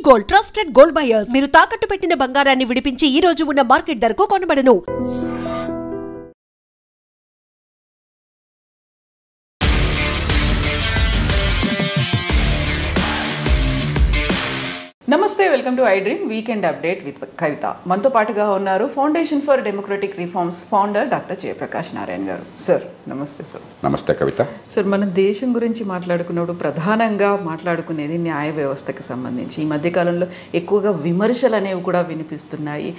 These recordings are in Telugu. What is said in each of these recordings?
Gold, trusted gold buyers. మీరు తాకట్టు పెట్టిన బంగారాన్ని విడిపించి ఈ రోజు ఉన్న మార్కెట్ ధరకు కొనబడను. నమస్తే, welcome to iDream weekend update with Kavitha. మనతో పాటుగా ఉన్నారు foundation for democratic reforms founder doctor Jayaprakash Narayana గారు. సార్ నమస్తే. సార్ నమస్తే కవిత. సార్, మన దేశం గురించి మాట్లాడుకున్నప్పుడు ప్రధానంగా మాట్లాడుకునేది న్యాయ వ్యవస్థకి సంబంధించి. ఈ మధ్యకాలంలో ఎక్కువగా విమర్శలు అనేవి కూడా వినిపిస్తున్నాయి.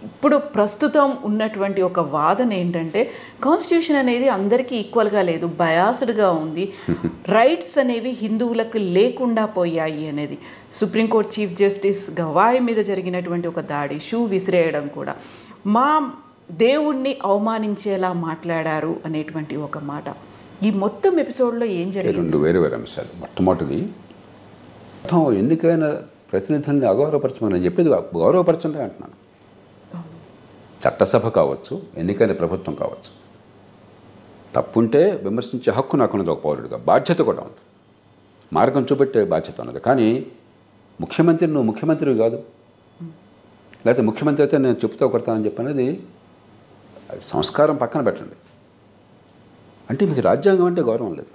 ఇప్పుడు ప్రస్తుతం ఉన్నటువంటి ఒక వాదన ఏంటంటే కాన్స్టిట్యూషన్ అనేది అందరికీ ఈక్వల్గా లేదు, బయాస్డ్గా ఉంది, రైట్స్ అనేవి హిందువులకు లేకుండా పోయాయి అనేది. సుప్రీంకోర్టు చీఫ్ జస్టిస్ గవాయి మీద జరిగినటువంటి ఒక దాడి, షూ విసిరేయడం కూడా, మా దేవుణ్ణి అవమానించేలా మాట్లాడారు అనేటువంటి ఒక మాట. ఈ మొత్తం ఎపిసోడ్లో ఏం జరిగింది? రెండు వేరు వేరు అంశాలు. మొట్టమొదటిది, ఎన్నికైన ప్రతినిధుల్ని అగౌరవపరచమని చెప్పేది గౌరవపరచండి అంటున్నాను. చట్టసభ కావచ్చు, ఎన్నికైన ప్రభుత్వం కావచ్చు, తప్పుంటే విమర్శించే హక్కు నాకున్నది ఒక పౌరుడిగా. బాధ్యత కూడా ఉంది, మార్గం చూపెట్టే బాధ్యత ఉన్నది. కానీ ముఖ్యమంత్రి, నువ్వు ముఖ్యమంత్రివి కాదు, లేకపోతే ముఖ్యమంత్రి అయితే నేను చెప్తా కొడతానని చెప్పనేది సంస్కారం పక్కన పెట్టండి. అంటే మీకు రాజ్యాంగం అంటే గౌరవం లేదు.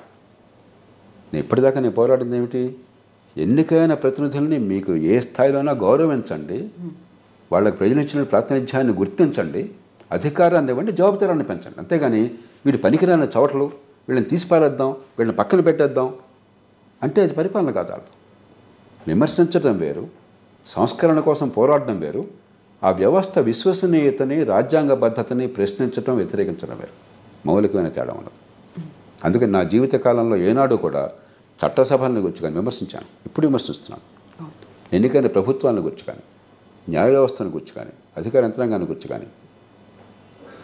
నేను ఇప్పటిదాకా నేను పోరాడింది ఏమిటి? ఎన్నికైన ప్రతినిధుల్ని మీకు ఏ స్థాయిలోనా గౌరవించండి, వాళ్ళకి ప్రజలు ఇచ్చిన ప్రాతినిధ్యాన్ని గుర్తించండి, అధికారాన్ని ఇవ్వండి, జవాబుదారాన్ని పెంచండి. అంతేగాని వీడి పనికిరాని చోటలు, వీళ్ళని తీసిపారేద్దాం, వీళ్ళని పక్కన పెట్టేద్దాం అంటే అది పరిపాలన కాదు. విమర్శించడం వేరు, సంస్కరణ కోసం పోరాడడం వేరు, ఆ వ్యవస్థ విశ్వసనీయతని, రాజ్యాంగబద్ధతని ప్రశ్నించడం, వ్యతిరేకించడం వేరు. మౌలికమైన తేడా ఉండదు. అందుకని నా జీవిత కాలంలో ఏనాడు కూడా చట్టసభలను గురించి కానీ విమర్శించాను, ఇప్పుడు విమర్శిస్తున్నాను. ఎన్నికైన ప్రభుత్వాలను గురించి కానీ, న్యాయ వ్యవస్థను గురించి కానీ, అధికార యంత్రాంగాన్ని గురించి కానీ,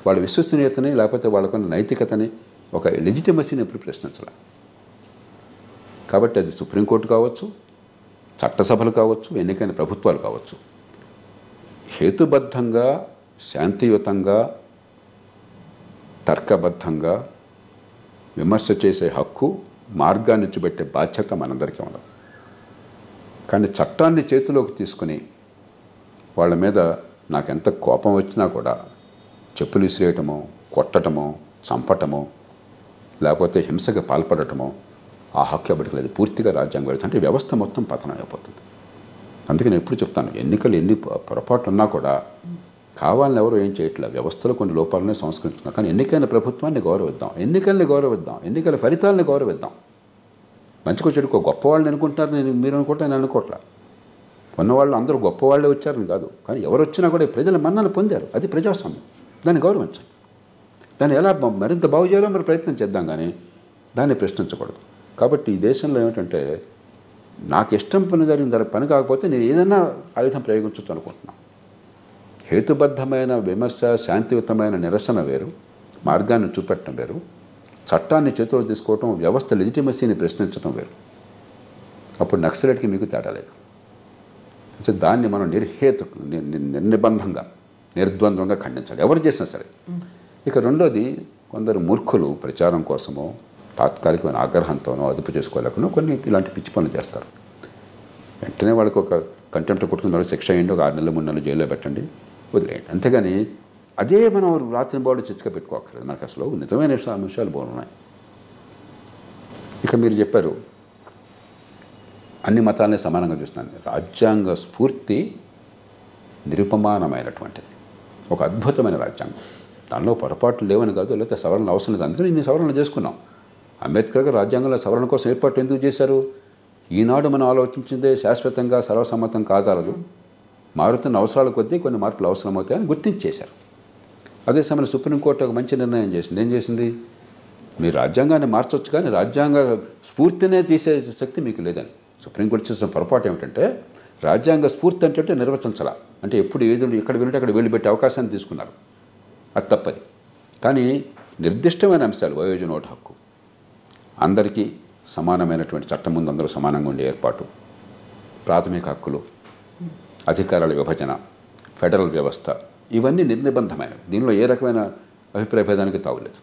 వాళ్ళ విశ్వసనీయతని లేకపోతే వాళ్ళకున్న నైతికతని, ఒక లెజిటిమసీని ఎప్పుడు ప్రశ్నించాలి. కాబట్టి అది సుప్రీంకోర్టు కావచ్చు, చట్టసభలు కావచ్చు, ఎన్నికైన ప్రభుత్వాలు కావచ్చు, హేతుబద్ధంగా, శాంతియుతంగా, తర్కబద్ధంగా విమర్శ చేసే హక్కు, మార్గాన్ని చూపెట్టే బాధ్యత మనందరికీ ఉండదు. కానీ చట్టాన్ని చేతిలోకి తీసుకుని వాళ్ళ మీద నాకెంత కోపం వచ్చినా కూడా చెప్పులు విసిరేయటమో, కొట్టటమో, చంపటమో, లేకపోతే హింసకి పాల్పడటమో ఆ హక్కు ఎవరికి లేదు. పూర్తిగా రాజ్యాంగం వెళ్తుంది. అంటే వ్యవస్థ మొత్తం పతనం అయిపోతుంది. అందుకే నేను ఎప్పుడు చెప్తాను, ఎన్నికలు ఎన్ని పొరపాట్లు ఉన్నా కూడా కావాలని ఎవరు ఏం చేయట్లేదు, వ్యవస్థలో కొన్ని లోపాలనే సంస్కరించుకున్నాం. కానీ ఎన్నికైన ప్రభుత్వాన్ని గౌరవిద్దాం, ఎన్నికల్ని గౌరవిద్దాం, ఎన్నికల ఫలితాలని గౌరవిద్దాం. మంచికో చెడుకో గొప్పవాళ్ళని అనుకుంటారు, మీరు అనుకుంటా, నేను అనుకోవట్లా. ఉన్నవాళ్ళు అందరూ గొప్పవాళ్ళే వచ్చారని కాదు, కానీ ఎవరు వచ్చినా కూడా ప్రజల మన్నలు పొందారు. అది ప్రజాస్వామ్యం, దాన్ని గౌరవించండి. దాన్ని ఎలా మరింత బాగు చేయాలో మరి ప్రయత్నం చేద్దాం, కానీ దాన్ని ప్రశ్నించకూడదు. కాబట్టి ఈ దేశంలో ఏమిటంటే, నాకు ఇష్టం పని జరిగిన పని కాకపోతే నేను ఏదైనా ఆయుధం ప్రయోగించవచ్చు అనుకుంటున్నాను. హేతుబద్ధమైన విమర్శ, శాంతియుతమైన నిరసన వేరు, మార్గాన్ని చూపెట్టడం వేరు, చట్టాన్ని చేతిలో తీసుకోవటం, వ్యవస్థ లెజిటిమసీని ప్రశ్నించడం వేరు. అప్పుడు నక్సలైట్కి మీకు తేడా లేదు. దాన్ని మనం నిర్నిబంధంగా, నిర్ద్వంద్వంగా ఖండించాలి, ఎవరు చేసినా సరే. ఇక రెండోది, కొందరు మూర్ఖులు ప్రచారం కోసమో, తాత్కాలికమైన ఆగ్రహంతోనో, అదుపు చేసుకోలేకనో కొన్ని ఇలాంటి పిచ్చి పనులు చేస్తారు. వెంటనే వాళ్ళకి ఒక కంటెంప్ట్ కొట్టుకున్న వాళ్ళకి శిక్ష అయ్యండి, ఒక 6 నెలలు 3 నెలలు జైల్లో పెట్టండి, వదిలేయండి. అంతేగాని అదే మనం రాత్రి బాడు చిచ్చుక పెట్టుకోక్కర్లేదు. మనకు అసలు నిజమైన అంశాలు బాగున్నాయి. ఇక మీరు చెప్పారు అన్ని మతాలని సమానంగా చూస్తున్నాను. రాజ్యాంగ స్ఫూర్తి నిరుపమానమైనటువంటిది, ఒక అద్భుతమైన రాజ్యాంగం. దానిలో పొరపాట్లు లేవని కాదు, లేకపోతే సవరణ అవసరం లేదు. అందుకని ఇన్ని సవరణలు చేసుకున్నాం. అంబేద్కర్ గారు రాజ్యాంగంలో సవరణ కోసం ఏర్పాటు ఎందుకు చేశారు? ఈనాడు మనం ఆలోచించిందే శాశ్వతంగా సర్వసమ్మతం కాజాలదు, మారుతున్న అవసరాల కొద్దీ కొన్ని మార్పులు అవసరమవుతాయని గుర్తించేశారు. అదే సమయంలో సుప్రీంకోర్టు ఒక మంచి నిర్ణయం చేసింది. ఏం చేసింది? మీరు రాజ్యాంగాన్ని మార్చవచ్చు, కానీ రాజ్యాంగ స్ఫూర్తినే తీసే శక్తి మీకు లేదని. సుప్రీంకోర్టు చేసిన పొరపాటు ఏమిటంటే, రాజ్యాంగ స్ఫూర్తి అంటే నిర్వచించాల, అంటే ఎప్పుడు ఏదో ఎక్కడ వింటే అక్కడ వెళ్ళి పెట్టే అవకాశాన్ని తీసుకున్నారు. అది తప్పది. కానీ నిర్దిష్టమైన అంశాలు, వయోజన ఓటు హక్కు, అందరికీ సమానమైనటువంటి చట్టం ముందు అందరూ సమానంగా ఉండే ఏర్పాటు, ప్రాథమిక హక్కులు, అధికారాల విభజన, ఫెడరల్ వ్యవస్థ, ఇవన్నీ నిర్నిబంధమైనవి. దీనిలో ఏ రకమైన అభిప్రాయ భేదానికి తావులేదు.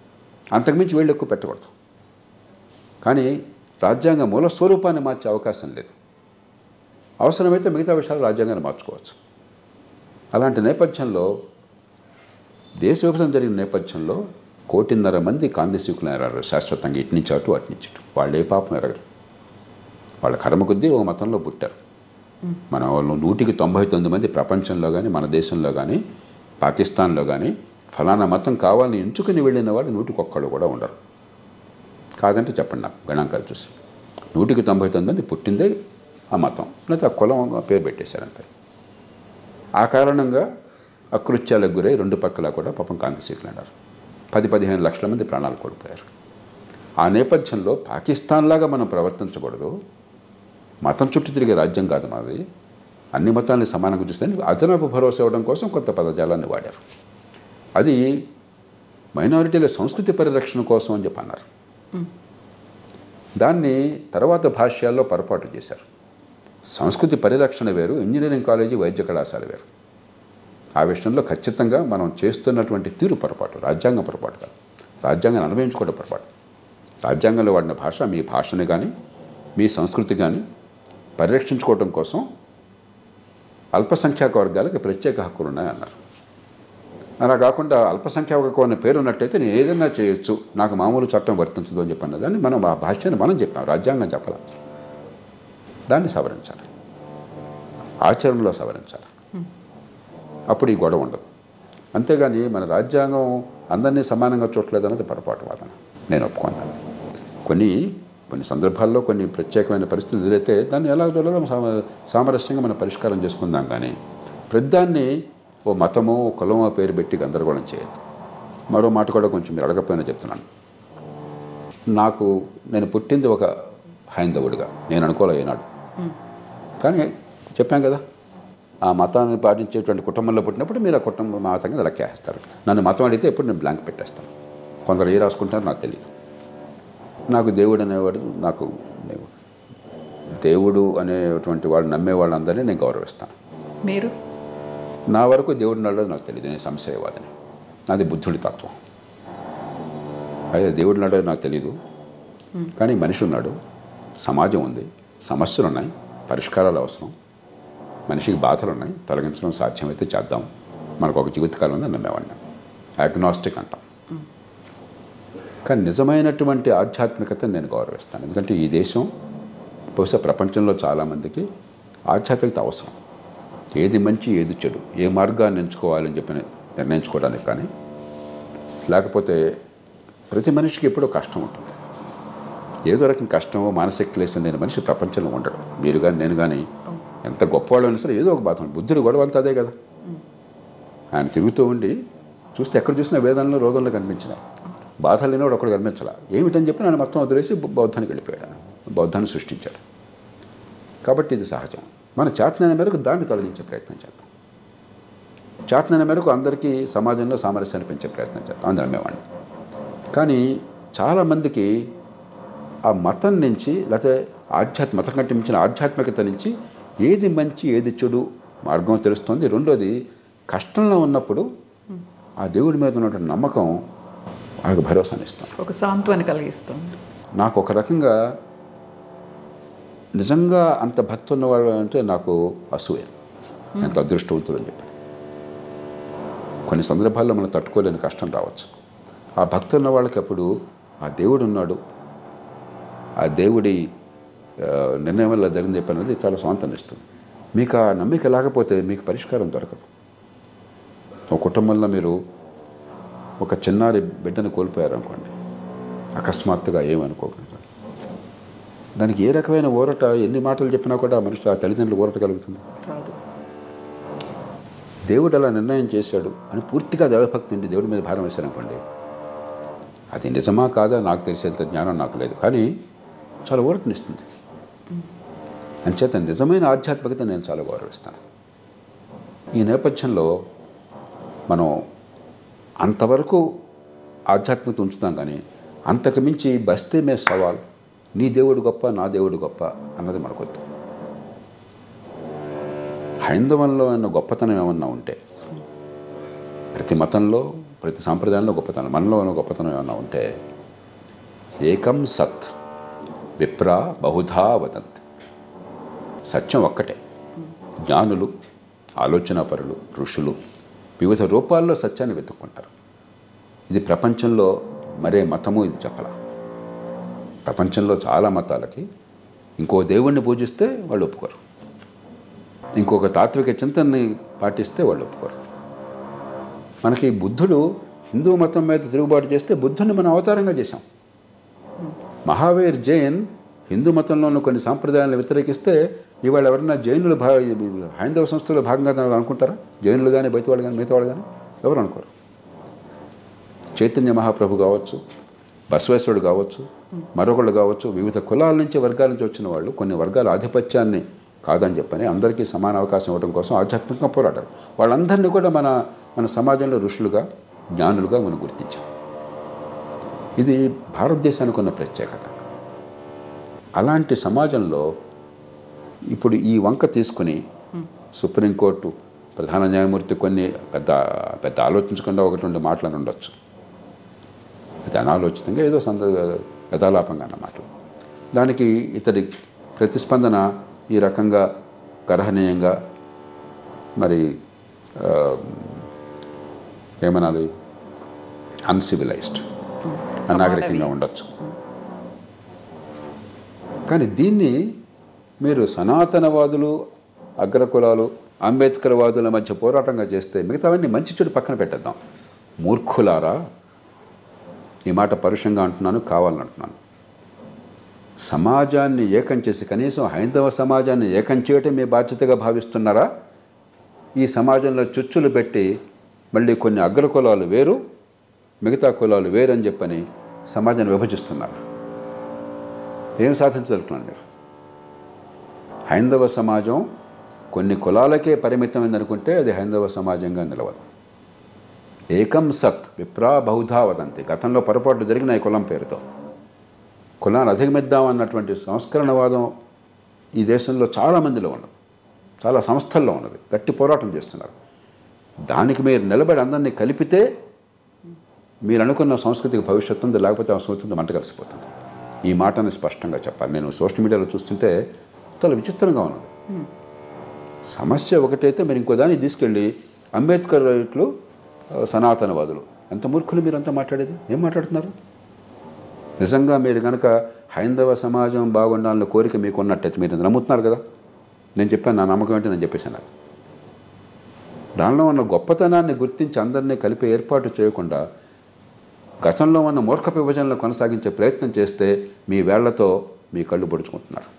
అంతకుమించి వీళ్ళు ఎక్కువ పెట్టకూడదు. కానీ రాజ్యాంగ మూల స్వరూపాన్ని మార్చే అవకాశం లేదు. అవసరమైతే మిగతా విషయాలు రాజ్యాంగాన్ని మార్చుకోవచ్చు. అలాంటి నేపథ్యంలో దేశ విభజన జరిగిన నేపథ్యంలో 1.5 కోటి మంది కాంగ్రెసీకులు ఎరగరు శాశ్వతంగా, ఇటు నుంచి అటు అటు నుంచి ఇటు. వాళ్ళు ఏ పాపం ఎరగరు. వాళ్ళ కర్మ కొద్దీ ఒక మతంలో పుట్టారు. మన వాళ్ళు 199 మంది ప్రపంచంలో కానీ మన దేశంలో కానీ పాకిస్తాన్లో కానీ ఫలానా మతం కావాలని ఎంచుకుని వెళ్ళిన వాళ్ళు 100 కూడా ఉండరు. కాదంటే చెప్పండి నాకు గణాంకాలు చూసి. 199 మంది పుట్టిందే ఆ మతం, లేకపోతే ఆ కులం పేరు పెట్టేశారంతే. ఆ కారణంగా అకృత్యాలకు గురై 2 పక్కల కూడా పాపం కాంగ్రెసీకులు అన్నారు. 10-15 లక్షల మంది ప్రాణాలు కోల్పోయారు. ఆ నేపథ్యంలో పాకిస్తాన్ లాగా మనం ప్రవర్తించకూడదు. మతం చుట్టూ తిరిగే రాజ్యం కాదు మాది, అన్ని మతాలని సమానంగా చూస్తే అదనపు భరోసా ఇవ్వడం కోసం కొత్త పదజాలాన్ని వాడారు. అది మైనారిటీల సంస్కృతి పరిరక్షణ కోసం అని చెప్పి అన్నారు. దాన్ని తర్వాత భాష్యాల్లో పొరపాటు చేశారు. సంస్కృతి పరిరక్షణ వేరు, ఇంజనీరింగ్ కాలేజీ వైద్య కళాశాల వేరు. ఆ విషయంలో ఖచ్చితంగా మనం చేస్తున్నటువంటి తీరు పొరపాటు, రాజ్యాంగం పొరపాటు కాదు. రాజ్యాంగాన్ని అనుభవించుకోవడం పొరపాటు. రాజ్యాంగంలో వాడిన భాష మీ భాషని కానీ మీ సంస్కృతి కానీ పరిరక్షించుకోవడం కోసం అల్పసంఖ్యాక వర్గాలకు ప్రత్యేక హక్కులు ఉన్నాయన్నారు. అలా కాకుండా అల్పసంఖ్యాక అనే పేరు ఉన్నట్టయితే నేను ఏదైనా చేయొచ్చు, నాకు మామూలు చట్టం వర్తించదు అని చెప్పి అన్నదాన్ని మనం ఆ భాష్యాన్ని మనం చెప్పాం, రాజ్యాంగం చెప్పాలి. దాన్ని సవరించాలి, ఆచరణలో సవరించాలి. అప్పుడు ఈ గొడవ ఉండదు. అంతేగాని మన రాజ్యాంగం అందరినీ సమానంగా చూడలేదు అన్నది పొరపాటు వాదన. నేను ఒప్పుకున్నాను. కొన్ని సందర్భాల్లో కొన్ని ప్రత్యేకమైన పరిస్థితులు ఎదురైతే దాన్ని ఎలా సామరస్యంగా మనం పరిష్కారం చేసుకుందాం. కానీ ప్రతిదాన్ని ఓ మతమో కులమో పేరు పెట్టి గందరగోళం చేయదు. మరో మాట కూడా కొంచెం మీరు అడగకపోయినా చెప్తున్నాను. నేను పుట్టింది ఒక హైందవుడిగా నేను అనుకోలే ఏనాడు. కానీ చెప్పాం కదా, ఆ మతాన్ని పాటించేటువంటి కుటుంబంలో పుట్టినప్పుడు మీరు ఆ కుటుంబం మతంగా లెక్కేస్తారు. నన్ను మతం అడిగితే ఎప్పుడు నేను బ్లాంక్ పెట్టేస్తాను. కొందరు ఏ రాసుకుంటారో నాకు తెలియదు. నాకు దేవుడు అనేవాడు, నాకు దేవుడు అనేటువంటి వాడు నమ్మే వాళ్ళందరినీ నేను గౌరవిస్తాను. మీరు? నా వరకు దేవుడు నాడు నాకు తెలియదు. నేను సంశయవాదిని. నాది బుద్ధుడి తత్వం. అదే దేవుడు నాడో నాకు తెలియదు. కానీ మనిషి ఉన్నాడు, సమాజం ఉంది, సమస్యలు ఉన్నాయి, పరిష్కారాలు అవసరం, మనిషికి బాధలు ఉన్నాయి, తొలగించడం సాధ్యమైతే చేద్దాం, మనకు ఒక జీవితకాలం ఉందని నమ్మేవాడిని. అగ్నాస్టిక్ అంటాం. కానీ నిజమైనటువంటి ఆధ్యాత్మికతను నేను గౌరవిస్తాను. ఎందుకంటే ఈ దేశం బహుశా ప్రపంచంలో చాలామందికి ఆధ్యాత్మికత అవసరం. ఏది మంచి ఏది చెడు, ఏ మార్గాన్ని ఎంచుకోవాలని చెప్పి నిర్ణయించుకోవడానికి. కానీ లేకపోతే ప్రతి మనిషికి ఎప్పుడో కష్టం ఉంటుంది. ఏదో రకం కష్టమో మానసిక క్లేశం లేని మనిషి ప్రపంచంలో ఉండడు. మీరు కానీ నేను కానీ ఎంత గొప్పవాళ్ళు అయినా సరే ఏదో ఒక బాధ ఉంటుంది. బుద్ధుడు గొడవ అంతా అదే కదా. ఆయన తిరుగుతూ ఉండి చూస్తే ఎక్కడ చూసినా వేదంలో రోగంలో కనిపించినాయి. బాధలు లేనివాడు ఒకడు కనిపించాల. ఏమిటని చెప్పి ఆయన మొత్తం వదిలేసి బౌద్ధానికి వెళ్ళిపోయాడు. బౌద్ధాన్ని సృష్టించాడు. కాబట్టి ఇది సహజం. మన చేతనైన మేరకు దాన్ని తొలగించే ప్రయత్నం చేద్దాం. చేతనైన మేరకు అందరికీ సమాజంలో సామరస్యాన్ని పెంచే ప్రయత్నం చేద్దాం. అందరం మేమండి. కానీ చాలామందికి ఆ మతం నుంచి లేకపోతే మతం కంటే మించిన ఆధ్యాత్మికత నుంచి ఏది మంచి ఏది చెడు మార్గం తెలుస్తుంది. రెండోది, కష్టంలో ఉన్నప్పుడు ఆ దేవుడి మీద ఉన్నటువంటి నమ్మకం వాళ్ళకి భరోసాని ఇస్తాం, ఒక సాంత్వన కలిగిస్తాం. నాకు ఒక రకంగా నిజంగా అంత భక్తి ఉన్నవాళ్ళు అంటే నాకు అసూయ, ఎంత అదృష్టవంతులు అని చెప్పి. కొన్ని సందర్భాల్లో మనం తట్టుకోలేని కష్టం రావచ్చు. ఆ భక్తి ఉన్న వాళ్ళకి అప్పుడు ఆ దేవుడు ఉన్నాడు, ఆ దేవుడి నిర్ణయం వల్ల జరిగింది చెప్పినది చాలా స్వాంతాన్ని ఇస్తుంది. మీకు ఆ నమ్మిక లేకపోతే మీకు పరిష్కారం దొరకదు. ఒక కుటుంబంలో మీరు ఒక చిన్నారి బిడ్డను కోల్పోయారు అనుకోండి, అకస్మాత్తుగా ఏమనుకోకండి. దానికి ఏ రకమైన ఊరట, ఎన్ని మాటలు చెప్పినా కూడా ఆ మనిషి ఆ తల్లిదండ్రులు ఊరట కలుగుతుంది. దేవుడు అలా నిర్ణయం చేశాడు అని పూర్తిగా దైవభక్తి ఉండి దేవుడి మీద భారం వేశారనుకోండి, అది నిజమా కాదా నాకు తెలిసేంత జ్ఞానం నాకు లేదు, కానీ చాలా ఊరటనిస్తుంది. అంచేత నిజమైన ఆధ్యాత్మికత నేను చాలా గౌరవిస్తాను. ఈ నేపథ్యంలో మనం అంతవరకు ఆధ్యాత్మికత ఉంచుతాం. కానీ అంతకు మించి బస్తే మే సవాల్, నీ దేవుడు గొప్ప నా దేవుడు గొప్ప అన్నది మనకొద్దు. హైందవంలో అన్న గొప్పతనం ఏమన్నా ఉంటే, ప్రతి మతంలో ప్రతి సాంప్రదాయంలో గొప్పతనం, మనలో ఉన్న గొప్పతనం ఏమన్నా ఉంటే, ఏకం సత్ విప్రా బహుధా వదంత్, సత్యం ఒక్కటే, జ్ఞానులు, ఆలోచనాపరులు, ఋషులు వివిధ రూపాల్లో సత్యాన్ని వెతుక్కుంటారు. ఇది ప్రపంచంలో మరే మతము ఇది చెప్పాల. ప్రపంచంలో చాలా మతాలకి ఇంకో దేవుణ్ణి పూజిస్తే వాళ్ళు ఒప్పుకోరు, ఇంకొక తాత్విక చింతనని పాటిస్తే వాళ్ళు ఒప్పుకోరు. మనకి బుద్ధుడు హిందూ మతం మీద తిరుగుబాటు చేస్తే బుద్ధుని మనం అవతారంగా చేశాం. మహావీర్ జైన్ హిందూ మతంలోని కొన్ని సాంప్రదాయాలను వ్యతిరేకిస్తే ఇవాళ ఎవరన్నా జైనులు హైందవ సంస్థలో భాగంగా అనుకుంటారా? జైనులు కానీ బయట వాళ్ళు కానీ మిగతా వాళ్ళు కానీ ఎవరు అనుకోరు. చైతన్య మహాప్రభు కావచ్చు, బసవేశ్వరుడు కావచ్చు, మరొకళ్ళు కావచ్చు, వివిధ కులాల నుంచి వర్గాల నుంచి వచ్చిన వాళ్ళు కొన్ని వర్గాల ఆధిపత్యాన్ని కాదని చెప్పని అందరికీ సమాన అవకాశం ఇవ్వడం కోసం ఆధ్యాత్మికంగా పోరాడారు. వాళ్ళందరినీ కూడా మన సమాజంలో ఋషులుగా, జ్ఞానులుగా మనం గుర్తించాం. ఇది భారతదేశానికి ఉన్న ప్రత్యేకత. అలాంటి సమాజంలో ఇప్పుడు ఈ వంక తీసుకుని సుప్రీంకోర్టు ప్రధాన న్యాయమూర్తి కొన్ని పెద్ద ఆలోచించకుండా ఒకటి రెండు మాటలను ఉండొచ్చు. అది అనాలోచితంగా ఏదో యథాలాపంగా అన్న మాటలు. దానికి ఇతడి ప్రతిస్పందన ఈ రకంగా గర్హనీయంగా మరి ఏమనాలి, అన్సివిలైజ్డ్, అనాగరికంగా ఉండొచ్చు. కానీ దీన్ని మీరు సనాతనవాదులు, అగ్రకులాలు, అంబేద్కర్ వాదుల మధ్య పోరాటంగా చేస్తే మిగతావన్నీ మంచి చెడు పక్కన పెట్టేద్దాం. మూర్ఖులారా, ఈ మాట పరుషంగా అంటున్నాను, కావాలంటున్నాను. సమాజాన్ని ఏకం చేసి, కనీసం హైందవ సమాజాన్ని ఏకం చేయటం మీ బాధ్యతగా భావిస్తున్నారా? ఈ సమాజంలో చుచ్చులు పెట్టి మళ్ళీ కొన్ని అగ్రకులాలు వేరు, మిగతా కులాలు వేరు అని చెప్పని సమాజాన్ని విభజిస్తున్నారు. ఏం సాధించగలుగుతున్నారు మీరు? హైందవ సమాజం కొన్ని కులాలకే పరిమితమైందనుకుంటే అది హైందవ సమాజంగా నిలవదు. ఏకం సత్ విప్రా బహుధా వదంతి. గతంలో పొరపాట్లు జరిగినాయి కులం పేరుతో. కులాన్ని అధిగమిద్దామన్నటువంటి సంస్కరణవాదం ఈ దేశంలో చాలామందిలో ఉన్నది, చాలా సంస్థల్లో ఉన్నది. గట్టి పోరాటం చేస్తున్నారు. దానికి మీరు నిలబడి అందరినీ కలిపితే మీరు అనుకున్న సంస్కృతికి భవిష్యత్తు ఉంది, లేకపోతే ఆ సంస్కృతి మంట కలిసిపోతుంది. ఈ మాటని స్పష్టంగా చెప్పాలి. నేను సోషల్ మీడియాలో చూస్తుంటే చాలా విచిత్రంగా ఉన్నది. సమస్య ఒకటైతే మీరు ఇంకో దాన్ని తీసుకెళ్ళి అంబేద్కర్ రైట్లు, సనాతనవాదులు, ఎంత మూర్ఖులు మీరంతా మాట్లాడేది. ఏం మాట్లాడుతున్నారు? నిజంగా మీరు కనుక హైందవ సమాజం బాగుండాలన్న కోరిక మీకు ఉన్నట్టయితే మీరు నమ్ముతున్నారు కదా. నేను చెప్పాను, నా నమ్మకం ఏంటి నేను చెప్పేశాను. దానిలో ఉన్న గొప్పతనాన్ని గుర్తించి అందరినీ కలిపి ఏర్పాటు చేయకుండా గతంలో ఉన్న మూర్ఖ విభజనలు కొనసాగించే ప్రయత్నం చేస్తే మీ వేళ్లతో మీ కళ్ళు పొడుచుకుంటున్నారు,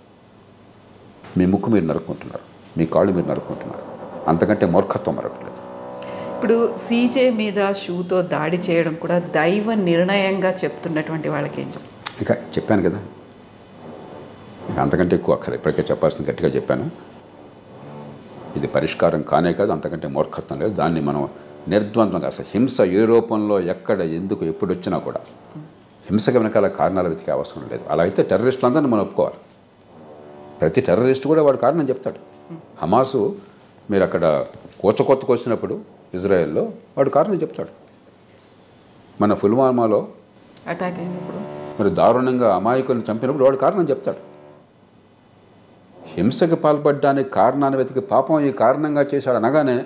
మీ ముక్కు మీరు నరుక్కుంటున్నారు, మీ కాళ్ళు మీరు నరుక్కుంటున్నారు. అంతకంటే మూర్ఖత్వం మరొకలేదు. ఇప్పుడు సీజే మీద షూతో దాడి చేయడం కూడా దైవ నిర్ణయంగా చెప్తున్నటువంటి వాళ్ళకి ఏం చెప్తారు? ఇక చెప్పాను కదా, ఇక అంతకంటే ఎక్కువ అక్కర్లేదు. ఇప్పటికే చెప్పాల్సింది గట్టిగా చెప్పాను. ఇది పరిష్కారం కానే కాదు, అంతకంటే మూర్ఖత్వం లేదు. దాన్ని మనం నిర్ద్వంద్వంగా, అసలు హింస ఏ రూపంలో ఎక్కడ ఎందుకు ఎప్పుడు వచ్చినా కూడా హింసకి వెనకాల కారణాలు వెతికే అవసరం లేదు. అలా అయితే టెర్రరిస్టులందరినీ మనం ఒప్పుకోవాలి. ప్రతి టెర్రరిస్టు కూడా వాడు కారణం చెప్తాడు. హమాసు మీరు అక్కడ కోచకొత్తకు వచ్చినప్పుడు ఇజ్రాయెల్లో వాడు కారణం చెప్తాడు. మన పుల్వామాలో అటాక్ అయినప్పుడు మరి దారుణంగా అమాయకులను చంపినప్పుడు వాడు కారణం చెప్తాడు. హింసకి పాల్పడడానికి కారణాన్ని వెతికి పాపం ఈ కారణంగా చేశాడు అనగానే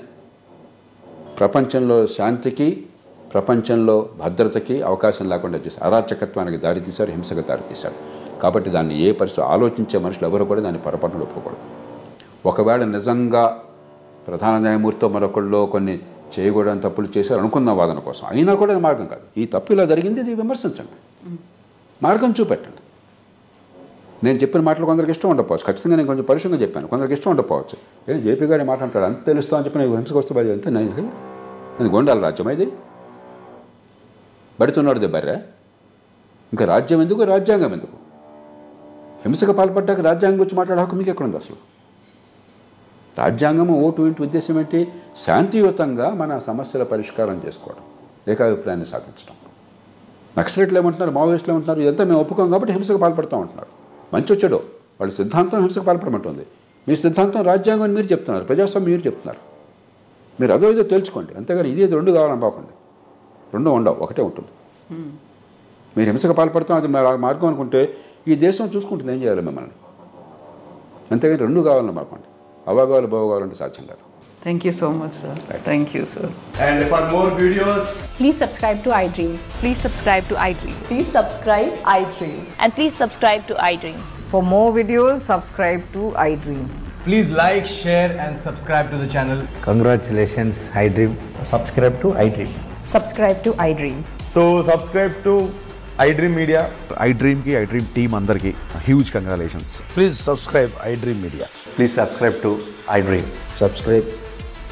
ప్రపంచంలో శాంతికి, ప్రపంచంలో భద్రతకి అవకాశం లేకుండా చేశారు. అరాచకత్వానికి దారితీశారు, హింసకు దారితీశారు. కాబట్టి దాన్ని ఏ పరిస్థితి ఆలోచించే మనుషులు ఎవరు కూడా దాన్ని పొరపాటును ఒప్పుకోకూడదు. ఒకవేళ నిజంగా ప్రధాన న్యాయమూర్తితో మరొకళ్ళు కొన్ని చేయకూడని తప్పులు చేశారు అనుకున్న వాదన కోసం, అయినా కూడా అది మార్గం కాదు. ఈ తప్పు ఇలా జరిగింది, ఇది విమర్శించండి, మార్గం చూపెట్టండి. నేను చెప్పిన మాటలు కొందరికి ఇష్టం ఉండకపోవచ్చు, ఖచ్చితంగా నేను కొంచెం పరిశుభ్రంగా చెప్పాను, కొందరికి ఇష్టం ఉండకపోవచ్చు. ఏం జేపీ గారి మాట్లాడతాడు అంత తెలుస్తా అని చెప్పి నేను హింసకు వస్తే బాధ్యత అంతే. నేను గోండాల రాజ్యం ఇది బడుతున్నాడు బర్రె. ఇంకా రాజ్యం ఎందుకు, రాజ్యాంగం ఎందుకు? హింసకు పాల్పడ్డాక రాజ్యాంగం గురించి మాట్లాడే హక్కు మీకు ఎక్కడుంది అసలు? రాజ్యాంగం ఓటు ఇంటి ఉద్దేశం ఏంటి? శాంతియుతంగా మన సమస్యల పరిష్కారం చేసుకోవడం, ఏకాభిప్రాయాన్ని సాధించడం. నక్సలైట్లు ఏమంటున్నారు, మావోయిస్టులు ఏమంటున్నారు, ఇదంతా మేము ఒప్పుకోం కాబట్టి హింసకు పాల్పడతాం అంటున్నారు. మంచి వచ్చాడో వాళ్ళ సిద్ధాంతం హింసకు పాల్పడమంటుంది. మీ సిద్ధాంతం రాజ్యాంగం మీరు చెప్తున్నారు, ప్రజాస్వామ్యం మీరు చెప్తున్నారు. మీరు అదో ఇదో తెలుసుకోండి, అంతేగాని ఇది రెండు కావాలని బాగుంది. రెండు ఉండవు, ఒకటే ఉంటుంది. మీరు హింసకు పాల్పడతాం అది మార్గం అనుకుంటే ఈ దేశం చూసుకుంటుంది ఏం చేయాలి మిమ్మల్ని, అంతేగాని రెండు కావాలని బాగుంది. అవగాలు భోగాలంటే సాధ్యం కాదు. Thank you so much sir. Thank you sir. And for more videos, Please subscribe to iDream. Please subscribe to iDream. Please subscribe iDream. And please subscribe to iDream. For more videos, subscribe to iDream. please like, share and subscribe to the channel. Congratulations, iDream. Subscribe to iDream. Subscribe to iDream. So subscribe to iDream Media. iDream ki iDream team andarki huge congratulations. Please subscribe iDream Media. Please subscribe to iDream. Subscribe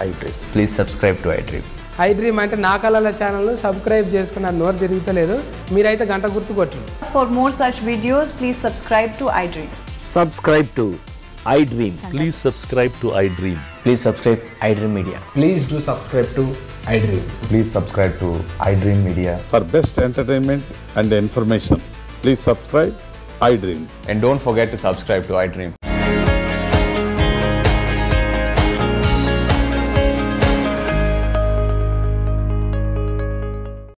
iDream. Please subscribe to iDream. iDream అంటే నా కళల ఛానల్ సబ్స్క్రైబ్ చేసుకున్న నోరు తిరుగుతలేదు, మీరైతే గంట గుర్తు కొట్టండి. For more such videos, please subscribe to iDream. Subscribe to iDream. Please subscribe to iDream. Please subscribe iDream Media. Please do subscribe to iDream. Please subscribe to iDream Media. For best entertainment and information, please subscribe iDream. And don't forget to subscribe to iDream.